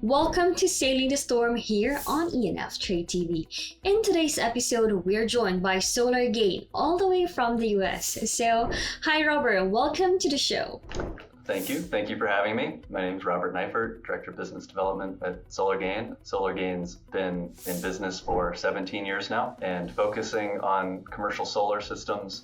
Welcome to Sailing the Storm here on ENF TradeTV. In today's episode, we're joined by SolarEdge all the way from the US. So, hi Robert, welcome to the show. Thank you. Thank you for having me. My name is Robert Neifert, Director of Business Development at SolarEdge. SolarEdge's been in business for 17 years now and focusing on commercial solar systems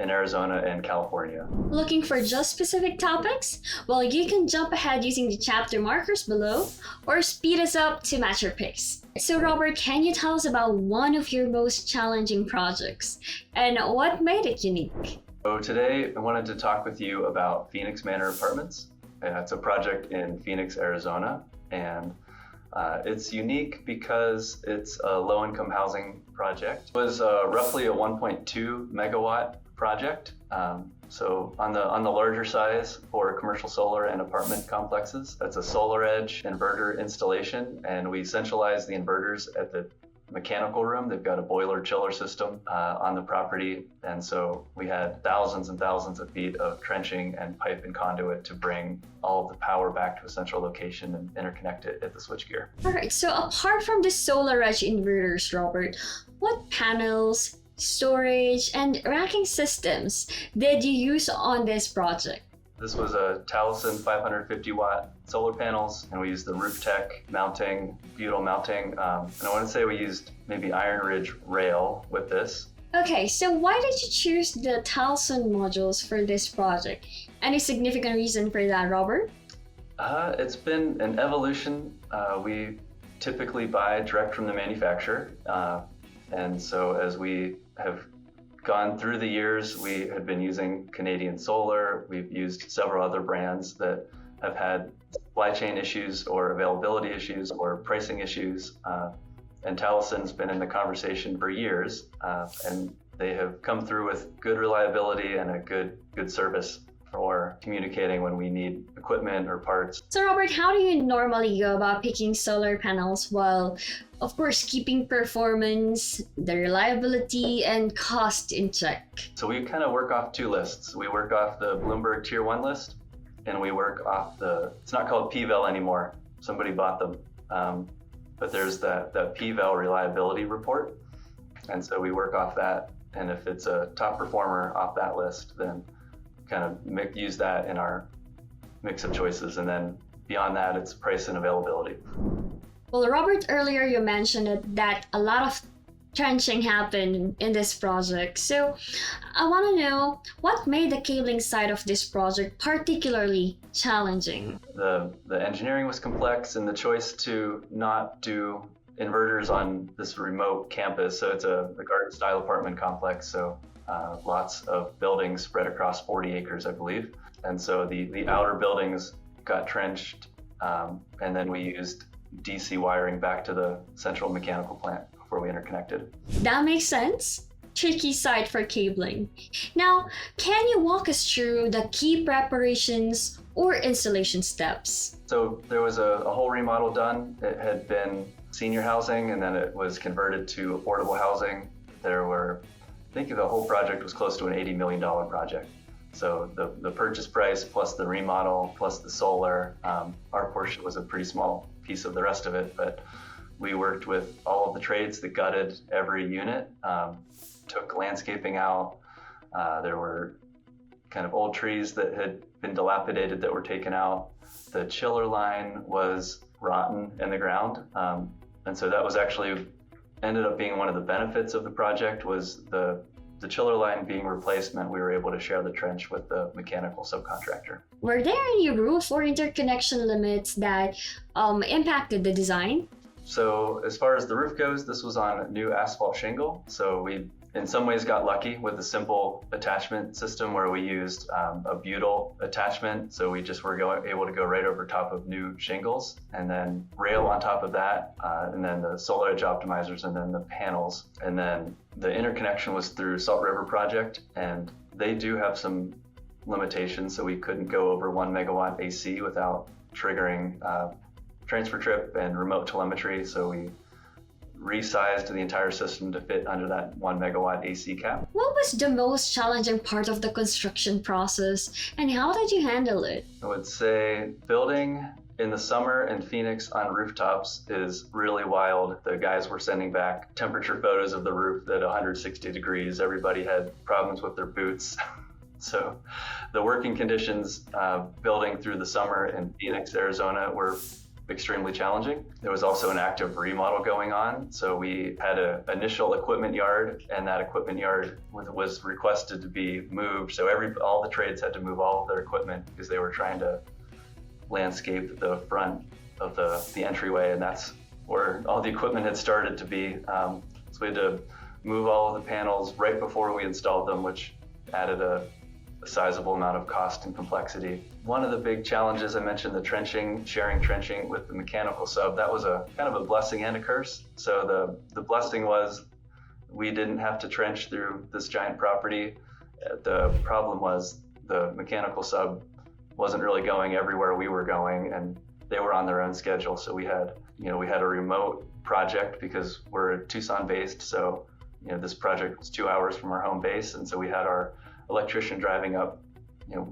in Arizona and California. Looking for just specific topics? Well, you can jump ahead using the chapter markers below or speed us up to match your pace. So Robert, can you tell us about one of your most challenging projects and what made it unique? So today I wanted to talk with you about Phoenix Manor Apartments. It's a project in Phoenix, Arizona, and it's unique because it's a low-income housing project. It was roughly a 1.2 megawatt project. So on the larger size for commercial solar and apartment complexes, that's a SolarEdge inverter installation, and we centralized the inverters at the mechanical room. They've got a boiler chiller system on the property, and so we had thousands and thousands of feet of trenching and pipe and conduit to bring all of the power back to a central location and interconnect it at the switchgear. All right, so apart from the SolarEdge inverters, Robert, what panels, storage, and racking systems did you use on this project? This was a Talisun 550 watt solar panels, and we used the Rooftop mounting, butyl mounting, and I want to say we used maybe Iron Ridge rail with this. Okay, so why did you choose the Talisun modules for this project? Any significant reason for that, Robert? It's been an evolution. We typically buy direct from the manufacturer, and so as we have gone through the years, we had been using Canadian Solar. We've used several other brands that have had supply chain issues or availability issues or pricing issues. And Talisun's been in the conversation for years, and they have come through with good reliability and a good service for communicating when we need equipment or parts. So Robert, how do you normally go about picking solar panels while, of course, keeping performance, the reliability, and cost in check? So we kind of work off two lists. We work off the Bloomberg Tier 1 list, and we work off it's not called PVAL anymore. Somebody bought them. But there's that PVAL reliability report. And so we work off that, and if it's a top performer off that list, then kind of use that in our mix of choices, and then beyond that, it's price and availability. Well, Robert, earlier you mentioned that a lot of trenching happened in this project. So I want to know what made the cabling side of this project particularly challenging. The engineering was complex, and the choice to not do inverters on this remote campus. So it's a garden-style apartment complex. So lots of buildings spread across 40 acres, I believe. And so the outer buildings got trenched, and then we used DC wiring back to the central mechanical plant before we interconnected. That makes sense. Tricky site for cabling. Now, can you walk us through the key preparations or installation steps? So there was a whole remodel done. It had been senior housing, and then it was converted to affordable housing. I think the whole project was close to an $80 million project. So the purchase price plus the remodel plus the solar, our portion was a pretty small piece of the rest of it, but we worked with all of the trades that gutted every unit, took landscaping out. There were kind of old trees that had been dilapidated that were taken out. The chiller line was rotten in the ground. And so that was actually ended up being one of the benefits of the project. Was the chiller line being replaced meant we were able to share the trench with the mechanical subcontractor. Were there any roof or interconnection limits that impacted the design? So as far as the roof goes, this was on new asphalt shingle. So we in some ways got lucky with the simple attachment system where we used a butyl attachment. So we just were able to go right over top of new shingles, and then rail on top of that, and then the SolarEdge optimizers, and then the panels. And then the interconnection was through Salt River Project, and they do have some limitations. So we couldn't go over 1 megawatt AC without triggering transfer trip and remote telemetry. So we resized the entire system to fit under that 1 megawatt AC cap. What was the most challenging part of the construction process, and how did you handle it? I would say building in the summer in Phoenix on rooftops is really wild. The guys were sending back temperature photos of the roof at 160 degrees. Everybody had problems with their boots. So the working conditions building through the summer in Phoenix, Arizona were extremely challenging. There was also an active remodel going on. So we had an initial equipment yard, and that equipment yard was requested to be moved. So all the trades had to move all of their equipment because they were trying to landscape the front of the entryway, and that's where all the equipment had started to be. So we had to move all of the panels right before we installed them, which added a sizable amount of cost and complexity. One of the big challenges, I mentioned the trenching, sharing trenching with the mechanical sub. That was a kind of a blessing and a curse. So the blessing was we didn't have to trench through this giant property. The problem was the mechanical sub wasn't really going everywhere we were going, and they were on their own schedule. So we had a remote project because we're Tucson based. So, this project was 2 hours from our home base. And so we had our electrician driving up,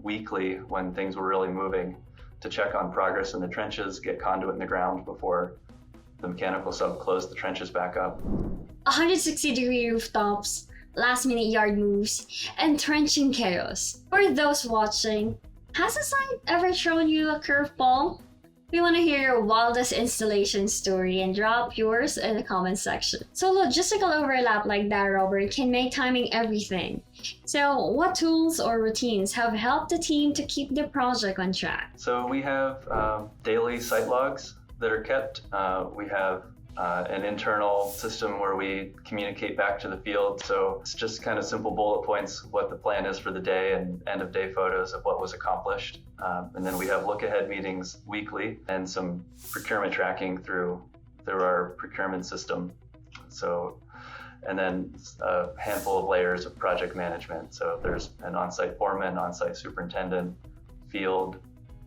weekly when things were really moving to check on progress in the trenches, get conduit in the ground before the mechanical sub closed the trenches back up. 160-degree rooftops, last-minute yard moves, and trenching chaos. For those watching, has the site ever thrown you a curveball? We want to hear your wildest installation story and drop yours in the comment section. So logistical overlap like that, Robert, can make timing everything. So what tools or routines have helped the team to keep the project on track? So we have daily site logs that are kept. We have an internal system where we communicate back to the field. So it's just kind of simple bullet points, what the plan is for the day, and end of day photos of what was accomplished. And then we have look ahead meetings weekly and some procurement tracking through our procurement system. So, and then a handful of layers of project management. So there's an on-site foreman, on-site superintendent, field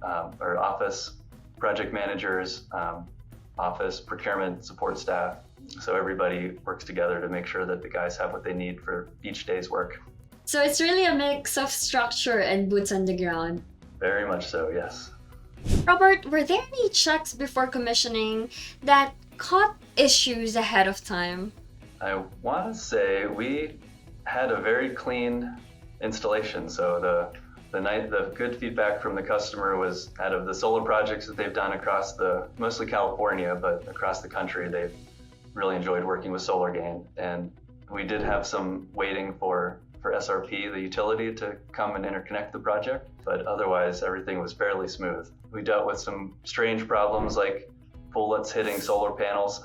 or office project managers, office procurement support staff. So everybody works together to make sure that the guys have what they need for each day's work. So it's really a mix of structure and boots on the ground. Very much so, yes. Robert, were there any checks before commissioning that caught issues ahead of time? I want to say we had a very clean installation. So the good feedback from the customer was, out of the solar projects that they've done across mostly California, but across the country, they've really enjoyed working with SolarGain. And we did have some waiting for SRP, the utility, to come and interconnect the project, but otherwise everything was fairly smooth. We dealt with some strange problems like bullets hitting solar panels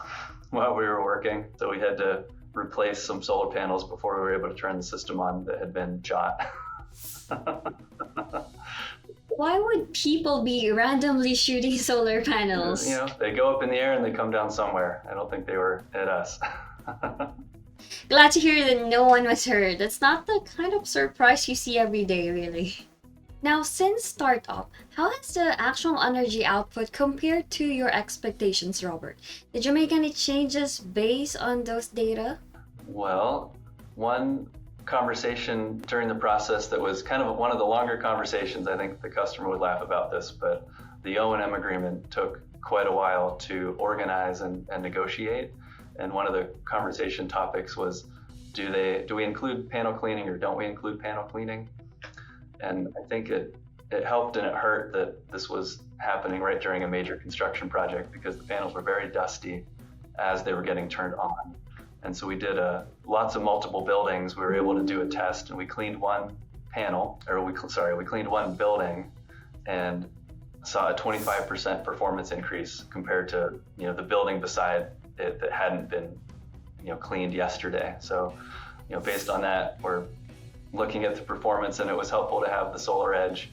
while we were working. So we had to replace some solar panels before we were able to turn the system on that had been shot. Why would people be randomly shooting solar panels? They go up in the air and they come down somewhere. I don't think they were at us. Glad to hear that no one was hurt. That's not the kind of surprise you see every day, really. Now, since startup, how has the actual energy output compared to your expectations, Robert? Did you make any changes based on those data? Well, one conversation during the process that was kind of one of the longer conversations, I think the customer would laugh about this, but the O&M agreement took quite a while to organize and negotiate. And one of the conversation topics was, do we include panel cleaning or don't we include panel cleaning? And I think it helped and it hurt that this was happening right during a major construction project, because the panels were very dusty as they were getting turned on. And so we did lots of multiple buildings. We were able to do a test, and we cleaned one we cleaned one building and saw a 25% performance increase compared to the building beside it that hadn't been cleaned yesterday. So based on that, we're looking at the performance, and it was helpful to have the SolarEdge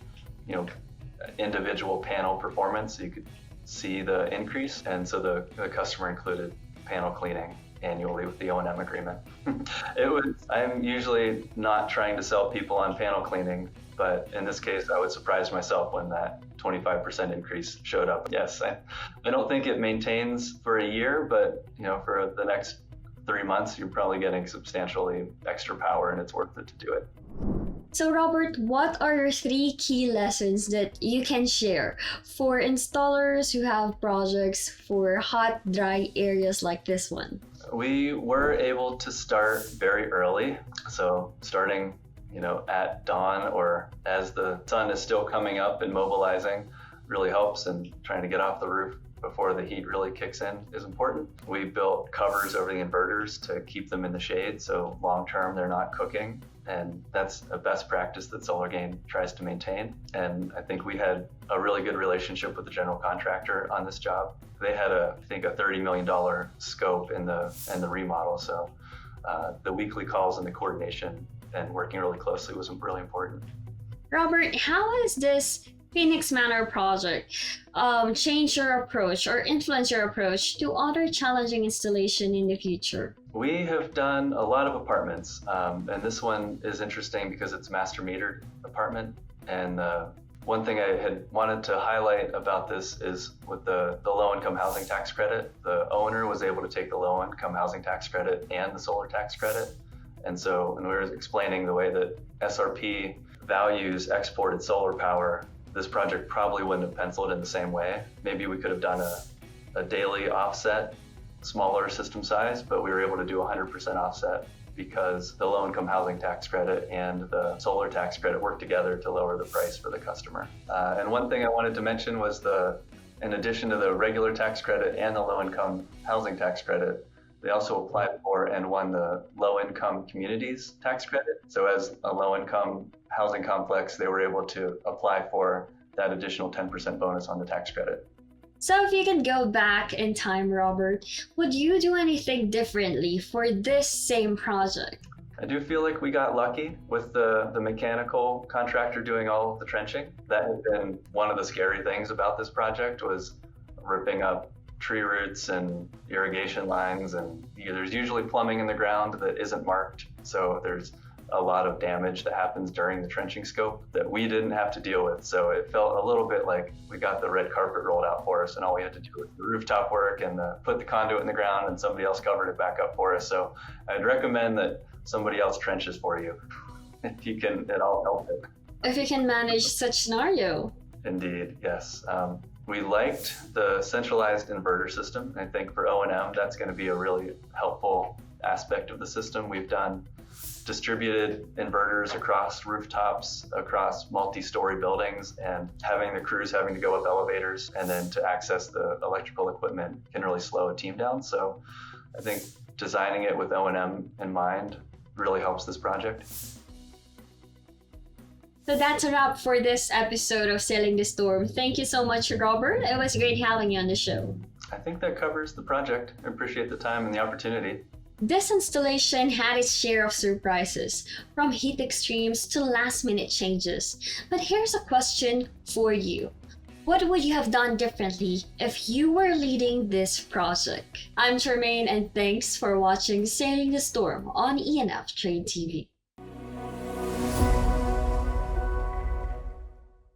individual panel performance so you could see the increase. And so the customer included panel cleaning annually with the O&M agreement. I'm usually not trying to sell people on panel cleaning, but in this case, I was surprised myself when that 25% increase showed up. Yes, I don't think it maintains for a year, but for the next 3 months, you're probably getting substantially extra power, and it's worth it to do it. So Robert, what are your 3 key lessons that you can share for installers who have projects for hot, dry areas like this one? We were able to start very early, so starting at dawn or as the sun is still coming up and mobilizing really helps, and trying to get off the roof before the heat really kicks in is important. We built covers over the inverters to keep them in the shade, so long term they're not cooking, and that's a best practice that SolarGain tries to maintain. And I think we had a really good relationship with the general contractor on this job. They had I think a $30 million scope in the remodel, so the weekly calls and the coordination and working really closely was really important. Robert, how has this Phoenix Manor project change your approach or influence your approach to other challenging installation in the future? We have done a lot of apartments, and this one is interesting because it's master metered apartment. And one thing I had wanted to highlight about this is with the low-income housing tax credit, the owner was able to take the low-income housing tax credit and the solar tax credit. And so when we were explaining the way that SRP values exported solar power, this project probably wouldn't have penciled in the same way. Maybe we could have done a daily offset, smaller system size, but we were able to do 100% offset because the low-income housing tax credit and the solar tax credit work together to lower the price for the customer. And one thing I wanted to mention was in addition to the regular tax credit and the low-income housing tax credit, they also applied for and won the low-income communities tax credit. So as a low-income housing complex, they were able to apply for that additional 10% bonus on the tax credit. So if you could go back in time, Robert, would you do anything differently for this same project? I do feel like we got lucky with the mechanical contractor doing all of the trenching. That has been one of the scary things about this project, was ripping up tree roots and irrigation lines, and there's usually plumbing in the ground that isn't marked, so there's a lot of damage that happens during the trenching scope that we didn't have to deal with. So it felt a little bit like we got the red carpet rolled out for us, and all we had to do was the rooftop work and put the conduit in the ground, and somebody else covered it back up for us. So I'd recommend that somebody else trenches for you if you can at all help it. If you can manage such scenario. Indeed, yes. We liked the centralized inverter system. I think for O&M, that's going to be a really helpful aspect of the system. We've done distributed inverters across rooftops, across multi-story buildings, and having the crews having to go up elevators and then to access the electrical equipment can really slow a team down. So I think designing it with O&M in mind really helps this project. So that's a wrap for this episode of Sailing the Storm. Thank you so much, Robert. It was great having you on the show. I think that covers the project. I appreciate the time and the opportunity. This installation had its share of surprises, from heat extremes to last-minute changes. But here's a question for you. What would you have done differently if you were leading this project? I'm Charmaine, and thanks for watching Sailing the Storm on ENF Trade TV.